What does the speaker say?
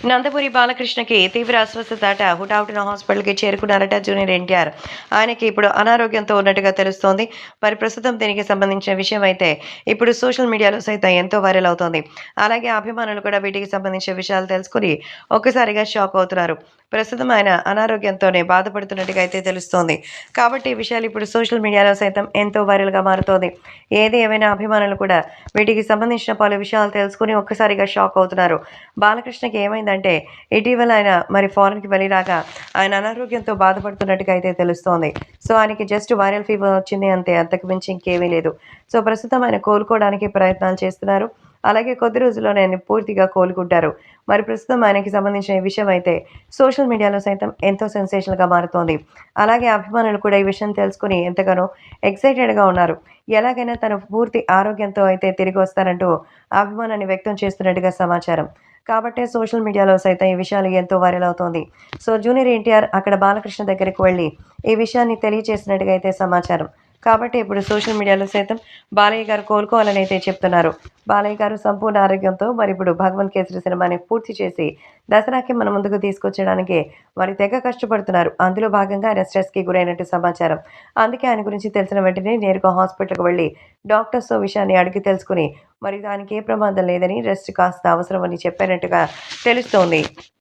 నందమూరి బాలకృష్ణకి తీవ్ర అస్వస్థతట. హుటాహుటిన హాస్పిటల్‌కి చేరుకున్నారట జూనియర్ ఎన్టీఆర్. ఆయనకి ఇప్పుడు అనారోగ్యంతో ఉన్నట్టుగా తెలుస్తోంది. మరి ప్రస్తుతం దీనికి సంబంధించిన విషయం అయితే ఇప్పుడు సోషల్ మీడియాలో సైతం ఎంతో వైరల్ అవుతోంది. అలాగే అభిమానులు కూడా వీటికి సంబంధించిన విషయాలు తెలుసుకొని ఒక్కసారిగా షాక్ అవుతున్నారు. ప్రస్తుతం ఆయన అనారోగ్యంతోనే బాధపడుతున్నట్టుగా అయితే తెలుస్తోంది. కాబట్టి ఈ విషయాలు ఇప్పుడు సోషల్ మీడియాలో సైతం ఎంతో వైరల్‌గా మారుతోంది. ఏది ఏమైనా అభిమానులు కూడా వీటికి సంబంధించిన పలు విషయాలు తెలుసుకొని ఒక్కసారిగా షాక్ అవుతున్నారు. బాలకృష్ణకి ఏమైందంటే ఇటీవల ఆయన మరి ఫారెన్‌కి వెళ్లి రాగా ఆయన అనారోగ్యంతో బాధపడుతున్నట్టుగా అయితే తెలుస్తోంది. సో, ఆయనకి జస్ట్ వైరల్ ఫీవర్ వచ్చింది అంతే. అంతకు మించి ఇంకేమీ లేదు. సో, ప్రస్తుతం ఆయన కోలుకోవడానికి ప్రయత్నాలు చేస్తున్నారు. అలాగే కొద్ది రోజుల్లోనే ఆయన పూర్తిగా కోలుకుంటారు. మరి ప్రస్తుతం ఆయనకి సంబంధించిన ఈ విషయం అయితే సోషల్ మీడియాలో సైతం ఎంతో సెన్సేషనల్‌గా మారుతోంది. అలాగే అభిమానులు కూడా ఈ విషయం తెలుసుకొని ఎంతగానో ఎక్సైటెడ్‌గా ఉన్నారు. ఎలాగైనా తను పూర్తి ఆరోగ్యంతో అయితే తిరిగొస్తారంటూ అభిమానాన్ని వ్యక్తం చేస్తున్నట్టుగా సమాచారం. కాబట్టే సోషల్ మీడియాలో సైతం ఈ విషయాలు ఎంతో వైరల్ అవుతోంది. సో, జూనియర్ ఎన్టీఆర్ అక్కడ బాలకృష్ణ దగ్గరికి వెళ్లి ఈ విషయాన్ని తెలియచేసినట్టుగా అయితే సమాచారం. కాబట్టి ఇప్పుడు సోషల్ మీడియాలో సైతం బాలయ్య గారు కోలుకోవాలని అయితే చెప్తున్నారు. బాలయ్య గారు సంపూర్ణ ఆరోగ్యంతో మరిప్పుడు 'భగవంత్ కేసరి' సినిమాని పూర్తి చేసి దసరాకి మన ముందుకు తీసుకొచ్చడానికి మరి తెగ కష్టపడుతున్నారు. అందులో భాగంగా ఆయన స్ట్రెస్‌కి గురైనట్టు సమాచారం. అందుకే ఆయన గురించి తెలిసిన వెంటనే నేరుగా హాస్పిటల్‌కి వెళ్లి డాక్టర్స్‌తో విషయాన్ని అడిగి తెలుసుకొని మరి దానికి ఏ ప్రమాదం లేదని రెస్ట్ కాస్త అవసరమని చెప్పినట్టుగా తెలుస్తోంది.